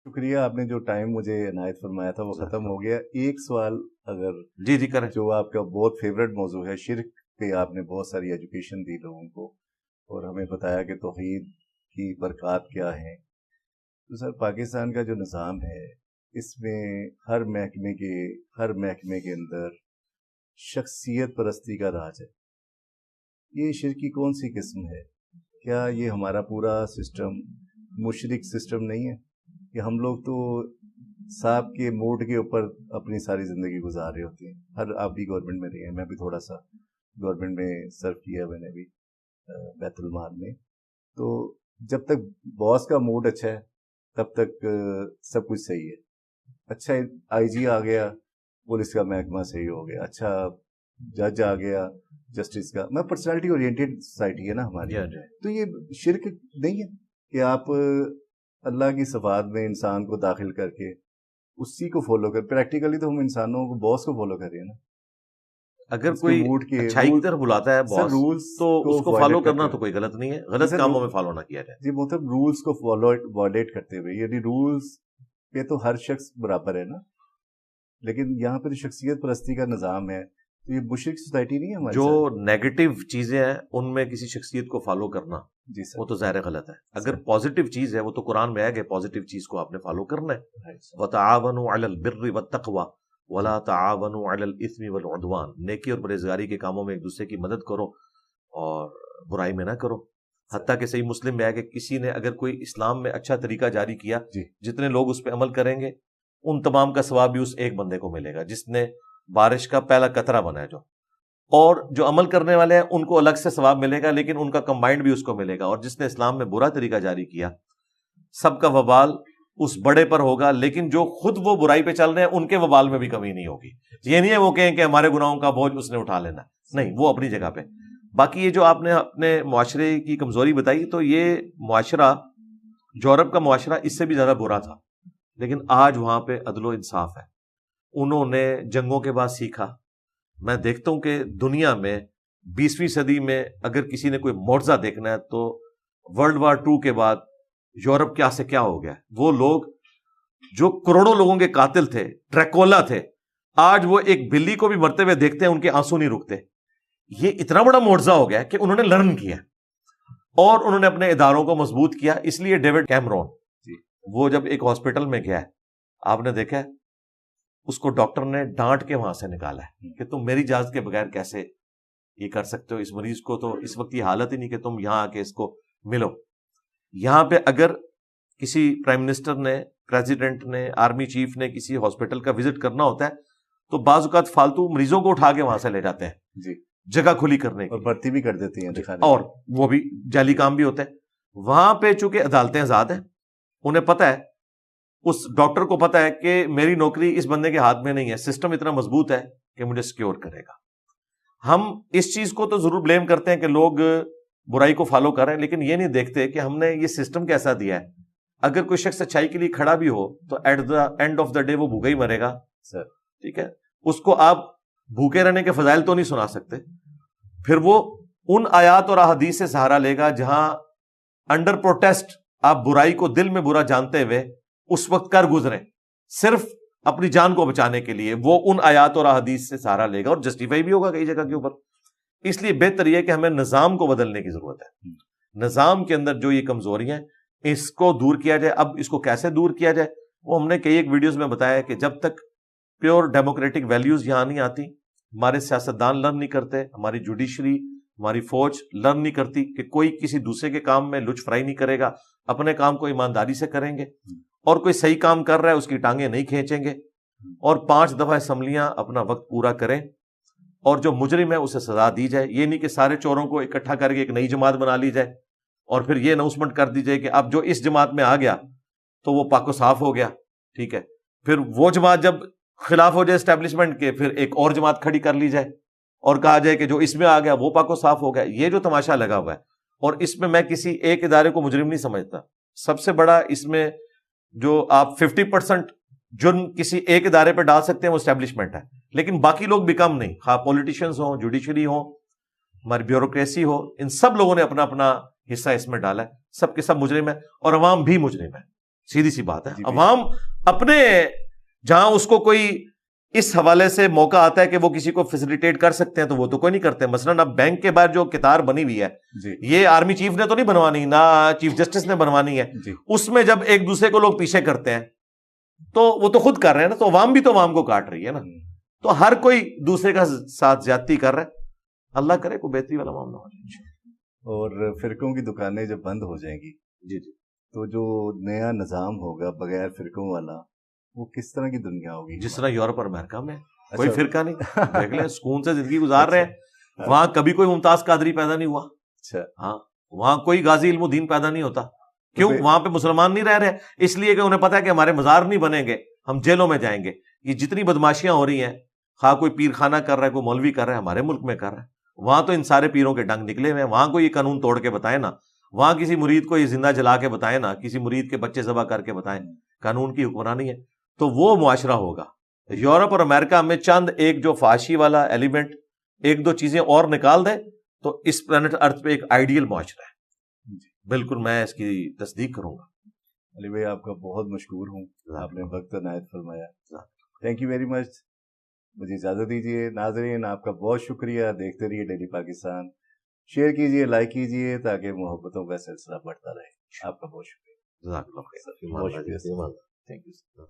شکریہ، آپ نے جو ٹائم مجھے عنایت فرمایا تھا وہ ختم ہو گیا. ایک سوال اگر جی کریں. جو آپ کا بہت فیوریٹ موضوع ہے، شرک پہ آپ نے بہت ساری ایجوکیشن دی لوگوں کو اور ہمیں بتایا کہ توحید کی برکات کیا ہیں. تو سر پاکستان کا جو نظام ہے اس میں ہر محکمے کے اندر شخصیت پرستی کا راج ہے. یہ شرک کی کون سی قسم ہے؟ کیا یہ ہمارا پورا سسٹم مشرک سسٹم نہیں ہے کہ ہم لوگ تو صاحب کے موڈ کے اوپر اپنی ساری زندگی گزار رہے ہوتے ہیں؟ ہر آپ بھی گورنمنٹ میں رہے ہیں، میں بھی تھوڑا سا گورنمنٹ میں سرو کیا میں نے بھی بیت المال میں. تو جب تک باس کا موڈ اچھا ہے تب تک سب کچھ صحیح ہے. اچھا آئی جی آ گیا، پولیس کا محکمہ صحیح ہو گیا. اچھا جج آ گیا، جسٹس کا. میں پرسنالٹی اورینٹیڈ سوسائٹی ہے نا ہماری. تو یہ شرک نہیں ہے کہ آپ اللہ کی صفات میں انسان کو داخل کر کے اسی کو فالو کر؟ پریکٹیکلی تو ہم انسانوں کو باس کو فالو کر رہے ہیں نا. اگر کوئی اچھائی کی طرف بلاتا ہے باس تو اس کو فالو کرنا تو کوئی غلط نہیں ہے، غلط کاموں میں فالو نہ کیا جائے. جی مطلب رولز کو وائلیٹ کرتے ہوئے، یعنی رولز پہ تو ہر شخص برابر ہے نا، لیکن یہاں پہ شخصیت پرستی کا نظام ہے. تو یہ مشرک سوسائٹی نہیں ہے ہماری. جو نیگیٹو چیزیں ہیں ان میں کسی شخصیت کو فالو کرنا جی سر وہ تو ظاہر غلط ہے. اگر پازیٹیو چیز ہے وہ تو قرآن میں ہے کہ پازیٹیو چیز کو آپ نے فالو کرنا ہے. وَتَعَاوَنُوا عَلَى الْبِرِّ وَالتَّقْوَى وَلَا تَعَاوَنُوا عَلَى الْإِثْمِ وَالْعُدْوَانِ. نیکی اور پرہیزگاری کے کاموں میں ایک دوسرے کی مدد کرو اور برائی میں نہ کرو. حتیٰ کہ صحیح مسلم میں ہے کہ کسی نے اگر کوئی اسلام میں اچھا طریقہ جاری کیا، جتنے لوگ اس پہ عمل کریں گے ان تمام کا ثواب بھی اس ایک بندے کو ملے گا جس نے بارش کا پہلا قطرہ بنا ہے. اور جو عمل کرنے والے ہیں ان کو الگ سے ثواب ملے گا لیکن ان کا کمبائنڈ بھی اس کو ملے گا. اور جس نے اسلام میں برا طریقہ جاری کیا سب کا وبال اس بڑے پر ہوگا، لیکن جو خود وہ برائی پہ چل رہے ہیں ان کے وبال میں بھی کمی نہیں ہوگی. یہ نہیں ہے وہ کہیں کہ ہمارے گناہوں کا بوجھ اس نے اٹھا لینا، نہیں، وہ اپنی جگہ پہ. باقی یہ جو آپ نے اپنے معاشرے کی کمزوری بتائی، تو یہ معاشرہ یورپ کا معاشرہ اس سے بھی زیادہ برا تھا، لیکن آج وہاں پہ عدل و انصاف ہے. انہوں نے جنگوں کے بعد سیکھا. میں دیکھتا ہوں کہ دنیا میں 20ویں صدی میں اگر کسی نے کوئی معجزہ دیکھنا ہے تو ورلڈ وار 2 کے بعد یورپ کیا سے کیا ہو گیا. وہ لوگ جو کروڑوں لوگوں کے قاتل تھے، ڈریکولا تھے، آج وہ ایک بلی کو بھی مرتے ہوئے دیکھتے ہیں ان کے آنسو نہیں رکتے. یہ اتنا بڑا معجزہ ہو گیا کہ انہوں نے لرن کیا اور انہوں نے اپنے اداروں کو مضبوط کیا. اس لیے ڈیوڈ کیمرون وہ جب ایک ہاسپٹل میں گیا، آپ نے دیکھا اس کو ڈاکٹر نے ڈانٹ کے وہاں سے نکالا ہے کہ تم میری اجازت کے بغیر کیسے یہ کر سکتے ہو؟ اس مریض کو تو اس وقت یہ حالت ہی نہیں کہ تم یہاں آ کے اس کو ملو. یہاں پہ اگر کسی پرائم منسٹر نے، پریزیڈنٹ نے، آرمی چیف نے کسی ہاسپٹل کا وزٹ کرنا ہوتا ہے تو بعض اوقات فالتو مریضوں کو اٹھا کے وہاں سے لے جاتے ہیں جی، جگہ کھلی کرنے کی، اور بھرتی بھی کر دیتی ہیں دکھانے، اور وہ بھی جعلی کام بھی ہوتا ہے. وہاں پہ چونکہ عدالتیں آزاد ہیں، انہیں پتہ ہے، اس ڈاکٹر کو پتا ہے کہ میری نوکری اس بندے کے ہاتھ میں نہیں ہے، سسٹم اتنا مضبوط ہے کہ مجھے سیکیور کرے گا. ہم اس چیز کو تو ضرور بلیم کرتے ہیں کہ لوگ برائی کو فالو کر رہے ہیں، لیکن یہ نہیں دیکھتے کہ ہم نے یہ سسٹم کیسا دیا ہے. اگر کوئی شخص اچھائی کے لیے کھڑا بھی ہو تو at the end of the day وہ بھوکا ہی مرے گا سر. ٹھیک ہے، اس کو آپ بھوکے رہنے کے فضائل تو نہیں سنا سکتے. پھر وہ ان آیات اور احادیث سے سہارا لے گا جہاں انڈر پروٹیسٹ آپ برائی کو دل میں برا جانتے ہوئے اس وقت کر گزرے صرف اپنی جان کو بچانے کے لیے، وہ ان آیات اور احادیث سے سہارا لے گا اور جسٹیفائی بھی ہوگا کئی جگہ کے اوپر. اس لیے بہتر یہ کہ ہمیں نظام کو بدلنے کی ضرورت ہے. نظام کے اندر جو یہ کمزوریاں ہیں اس کو دور کیا جائے. اب اس کو کیسے دور کیا جائے وہ ہم نے کئی ایک ویڈیوز میں بتایا کہ جب تک پیور ڈیموکریٹک ویلیوز یہاں نہیں آتی، ہمارے سیاستدان لرن نہیں کرتے، ہماری جوڈیشری، ہماری فوج لرن نہیں کرتی کہ کوئی کسی دوسرے کے کام میں لچ فرائی نہیں کرے گا، اپنے کام کو ایمانداری سے کریں گے، اور کوئی صحیح کام کر رہا ہے اس کی ٹانگیں نہیں کھینچیں گے، اور 5 دفعہ اسمبلیاں اپنا وقت پورا کریں، اور جو مجرم ہے اسے سزا دی جائے. یہ نہیں کہ سارے چوروں کو اکٹھا کر کے ایک نئی جماعت بنا لی جائے اور پھر یہ اناؤنسمنٹ کر دی جائے کہ اب جو اس جماعت میں آ گیا تو وہ پاک و صاف ہو گیا. ٹھیک ہے، پھر وہ جماعت جب خلاف ہو جائے اسٹیبلشمنٹ کے، پھر ایک اور جماعت کھڑی کر لی جائے اور کہا جائے کہ جو اس میں آ گیا وہ پاک و صاف ہو گیا. یہ جو تماشا لگا ہوا ہے، اور اس میں کسی ایک ادارے کو مجرم نہیں سمجھتا. سب سے بڑا اس میں جو آپ 50% جرم کسی ایک ادارے پہ ڈال سکتے ہیں وہ اسٹیبلشمنٹ ہے، لیکن باقی لوگ بھی کم نہیں، خواہ پولیٹیشنز ہوں، جوڈیشری ہوں، ہماری بیوروکریسی ہو، ان سب لوگوں نے اپنا اپنا حصہ اس میں ڈالا ہے. سب کے سب مجرم ہے اور عوام بھی مجرم ہے. سیدھی سی بات ہے. عوام اپنے جہاں اس کو کوئی اس حوالے سے موقع آتا ہے کہ وہ کسی کو فیسیلیٹیٹ کر سکتے ہیں تو وہ تو کوئی نہیں کرتے. مثلاً اب بینک کے باہر جو قطار بنی ہوئی ہے یہ آرمی چیف نے تو نہیں بنوانی, نہ چیف جسٹس نے بنوانی ہے. اس میں جب ایک دوسرے کو لوگ پیچھے کرتے ہیں تو وہ تو خود کر رہے ہیں نا, تو عوام بھی تو عوام کو کاٹ رہی ہے نا. تو ہر کوئی دوسرے کا ساتھ زیادتی کر رہا ہے. اللہ کرے کوئی بہتری والا معاملہ ہو جائے. اور فرقوں کی دکانیں جب بند ہو جائیں گی تو جو نیا نظام ہوگا بغیر فرقوں والا وہ کس طرح کی دنیا ہوگی؟ جس طرح یورپ اور امریکہ میں کوئی فرقہ نہیں, دیکھ لیں سکون سے زندگی گزار رہے ہیں. وہاں کبھی کوئی ممتاز قادری پیدا نہیں ہوا. ہاں, وہاں کوئی غازی علم الدین پیدا نہیں ہوتا. کیوں؟ وہاں پہ مسلمان نہیں رہ رہے, اس لیے کہ انہیں پتا ہے کہ ہمارے مزار نہیں بنیں گے, ہم جیلوں میں جائیں گے. یہ جتنی بدماشیاں ہو رہی ہیں, خواہ کوئی پیر خانہ کر رہا ہے, کوئی مولوی کر رہا ہے, ہمارے ملک میں کر رہا ہے. وہاں تو ان سارے پیروں کے ڈنگ نکلے ہوئے ہیں. وہاں کو یہ قانون توڑ کے بتائے نا, وہاں کسی مرید کو یہ زندہ جلا کے بتائے نا, کسی مرید کے بچے ذبح کر کے بتائیں قانون کی حکمرانی ہے, تو وہ معاشرہ ہوگا. یورپ اور امریکہ میں چند ایک جو فحاشی والا ایلیمنٹ, ایک دو چیزیں اور نکال دیں تو اس پلانٹ ارتھ پہ ایک آئیڈیل معاشرہ ہے. بالکل میں اس کی تصدیق کروں گا. علی بھائی آپ کا بہت مشکور ہوں, آپ نے وقت عنایت فرمایا. Thank you very much. مجھے اجازت دیجیے. ناظرین آپ کا بہت شکریہ. دیکھتے رہیے ڈیلی پاکستان. شیئر کیجیے, لائک کیجیے تاکہ محبتوں کا سلسلہ بڑھتا رہے. آپ کا بہت شکریہ. جزاک اللہ خیر. بہت شکریہ. Thank you.